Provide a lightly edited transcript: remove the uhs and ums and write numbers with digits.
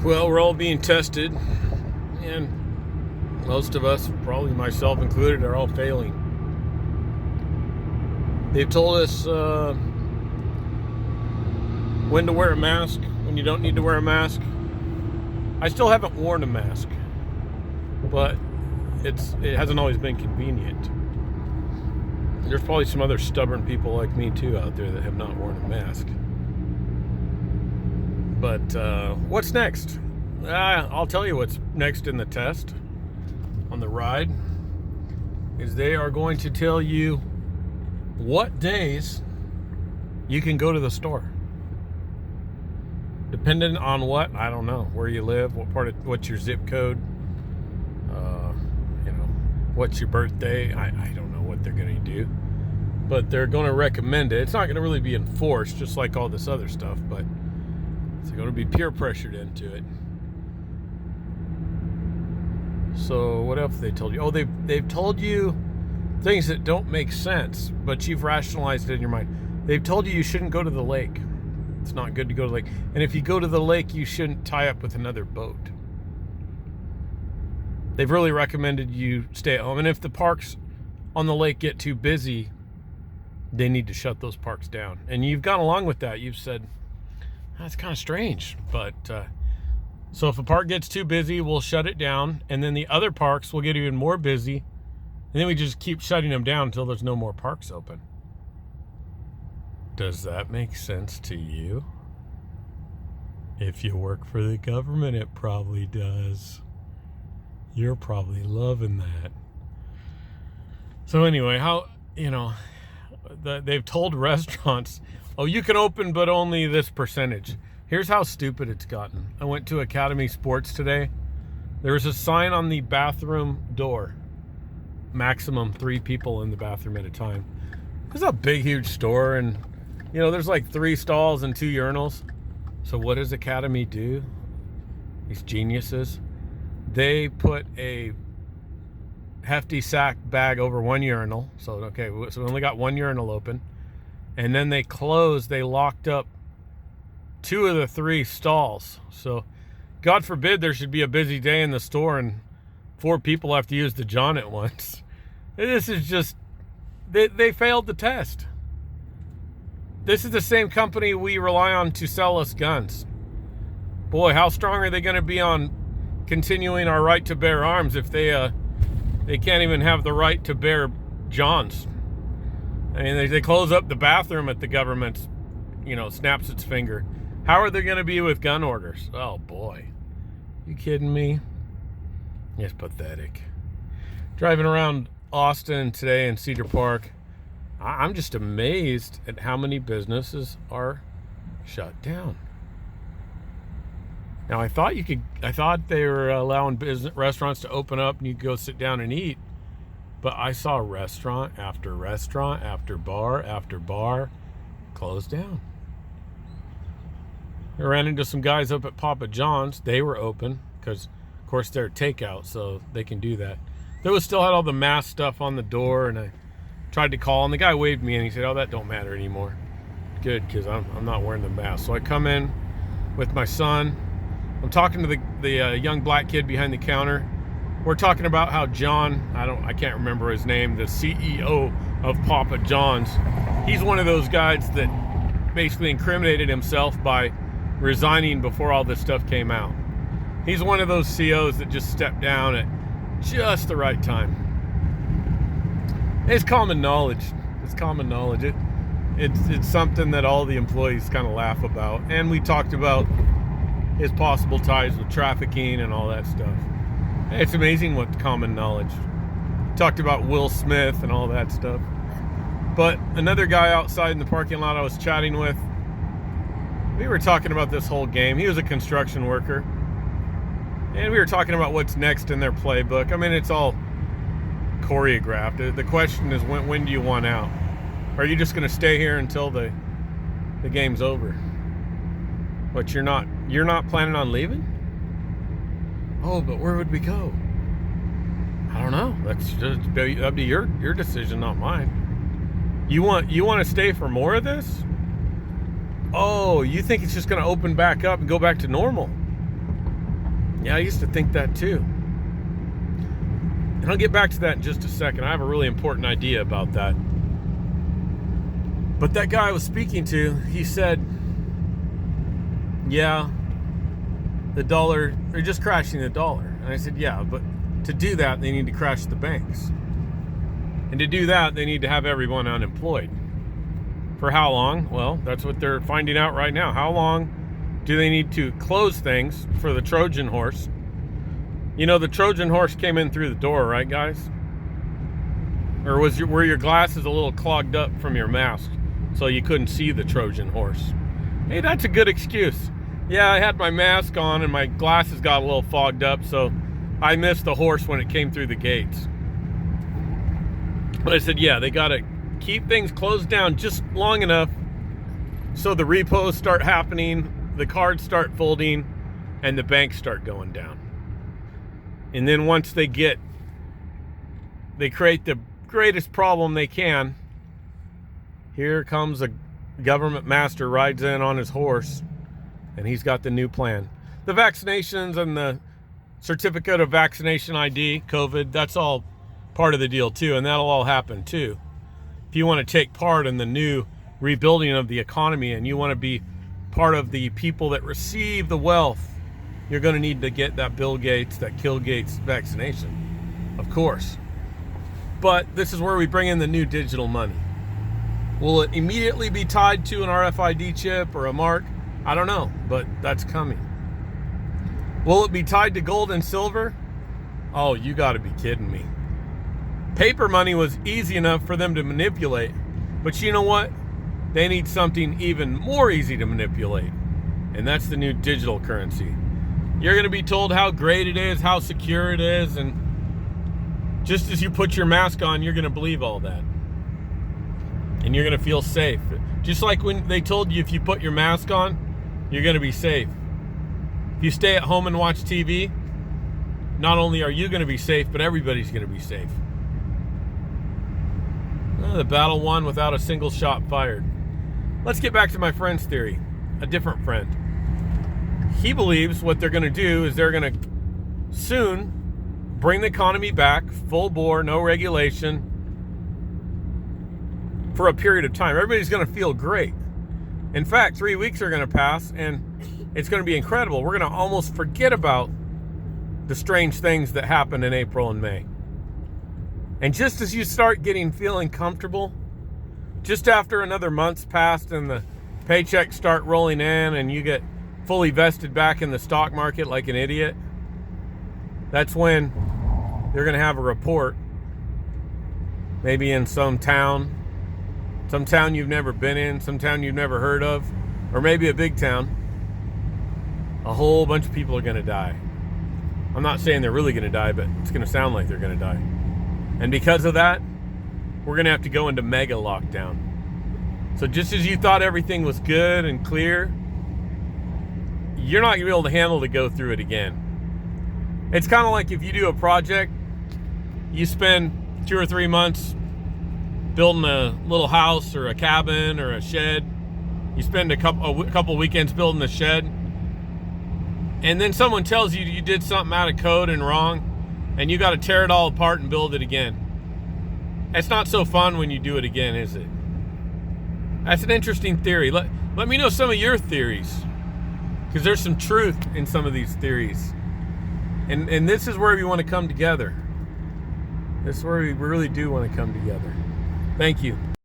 Well, we're all being tested, and most of us, probably myself included, are all failing. They've told us when to wear a mask, when you don't need to wear a mask. I still haven't worn a mask, but it hasn't always been convenient. There's probably some other stubborn people like me too out there that have not worn a mask. But what's next? I'll tell you what's next in the test on the ride is they are going to tell you what days you can go to the store. Depending on what, I don't know, where you live, what's your zip code, what's your birthday. I don't know what they're going to do, but they're going to recommend it. It's not going to really be enforced, just like all this other stuff, but it's going to be peer pressured into it. So what else they told you? Oh, they've told you things that don't make sense, but you've rationalized it in your mind. They've told you shouldn't go to the lake. It's not good to go to the lake. And if you go to the lake, you shouldn't tie up with another boat. They've really recommended you stay at home. And if the parks on the lake get too busy, they need to shut those parks down. And you've gone along with that. You've said, that's kind of strange. But so if a park gets too busy, we'll shut it down. And then the other parks will get even more busy. And then we just keep shutting them down until there's no more parks open. Does that make sense to you? If you work for the government, it probably does. You're probably loving that. So anyway, they've told restaurants, oh, you can open, but only this percentage. Here's how stupid it's gotten. I went to Academy Sports today. There was a sign on the bathroom door. Maximum 3 people in the bathroom at a time. It's a big, huge store, and there's like 3 stalls and 2 urinals. So what does Academy do? These geniuses. They put a hefty sack bag over one urinal. So we only got 1 urinal open. And then they locked up 2 of the 3 stalls. So God forbid there should be a busy day in the store and 4 people have to use the John at once. This is just, they failed the test. This is the same company we rely on to sell us guns. Boy, how strong are they going to be on continuing our right to bear arms if they can't even have the right to bear Johns? I mean, they close up the bathroom at the government, snaps its finger. How are they going to be with gun orders? Oh boy, you kidding me? It's pathetic. Driving around Austin today in Cedar Park, I'm just amazed at how many businesses are shut down. Now, I thought they were allowing restaurants to open up and you could go sit down and eat, but I saw restaurant after restaurant after bar closed down. I ran into some guys up at Papa John's. They were open because, of course, they're takeout, so they can do that. They still had all the mask stuff on the door, and I tried to call, and the guy waved me, and he said, oh, that don't matter anymore. Good, because I'm not wearing the mask. So I come in with my son. I'm talking to the young black kid behind the counter. We're talking about how John, I can't remember his name, the CEO of Papa John's, he's one of those guys that basically incriminated himself by resigning before all this stuff came out. He's one of those CEOs that just stepped down at just the right time. It's common knowledge. It's something that all the employees kind of laugh about. And we talked about his possible ties with trafficking and all that stuff. It's amazing what common knowledge. Talked about Will Smith and all that stuff. But another guy outside in the parking lot I was chatting with, we were talking about this whole game. He was a construction worker. And we were talking about what's next in their playbook. I mean, it's all choreographed. The question is, when do you want out? Are you just going to stay here until the game's over? But you're not planning on leaving? Oh, but where would we go? I don't know. That'd be your decision, not mine. You want to stay for more of this? Oh, you think it's just going to open back up and go back to normal? Yeah, I used to think that too. And I'll get back to that in just a second. I have a really important idea about that. But that guy I was speaking to, he said, yeah, the dollar, they're just crashing the dollar. And I said, yeah, but to do that, they need to crash the banks. And to do that, they need to have everyone unemployed. For how long? Well, that's what they're finding out right now. How long do they need to close things for the Trojan horse? You know, the Trojan horse came in through the door, right, guys? Or were your glasses a little clogged up from your mask so you couldn't see the Trojan horse? Hey, that's a good excuse. Yeah, I had my mask on and my glasses got a little fogged up, so I missed the horse when it came through the gates. But I said, yeah, they got to keep things closed down just long enough so the repos start happening, the cards start folding, and the banks start going down. And then once they create the greatest problem they can, here comes a government master, rides in on his horse, and he's got the new plan. The vaccinations and the certificate of vaccination ID, COVID, that's all part of the deal too, and that'll all happen too. If you want to take part in the new rebuilding of the economy and you want to be part of the people that receive the wealth, you're going to need to get that Bill Gates, that Kill Gates vaccination, of course. But this is where we bring in the new digital money. Will it immediately be tied to an RFID chip or a mark? I don't know, but that's coming. Will it be tied to gold and silver? Oh, you got to be kidding me. Paper money was easy enough for them to manipulate, but you know what? They need something even more easy to manipulate, and that's the new digital currency. You're going to be told how great it is, how secure it is, and just as you put your mask on, you're going to believe all that. And you're going to feel safe. Just like when they told you if you put your mask on, you're going to be safe. If you stay at home and watch TV, not only are you going to be safe, but everybody's going to be safe. The battle won without a single shot fired. Let's get back to my friend's theory, a different friend. He believes what they're going to do is they're going to soon bring the economy back, full bore, no regulation, for a period of time. Everybody's going to feel great. In fact, 3 weeks are going to pass, and it's going to be incredible. We're going to almost forget about the strange things that happened in April and May. And just as you start feeling comfortable, just after another month's passed and the paychecks start rolling in and you get fully vested back in the stock market like an idiot, that's when they're going to have a report, maybe in some town you've never been in, some town you've never heard of, or maybe a big town. A whole bunch of people are going to die. I'm not saying they're really going to die, but it's going to sound like they're going to die. And because of that, we're going to have to go into mega lockdown. So just as you thought everything was good and clear, you're not going to be able to handle to go through it again. It's kind of like if you do a project, you spend 2 or 3 months building a little house or a cabin or a shed. You spend a couple weekends building the shed, and then someone tells you you did something out of code and wrong, and you got to tear it all apart and build it again. It's not so fun when you do it again, is it? That's an interesting theory. Let me know some of your theories, because there's some truth in some of these theories. And this is where we want to come together. This is where we really do want to come together. Thank you.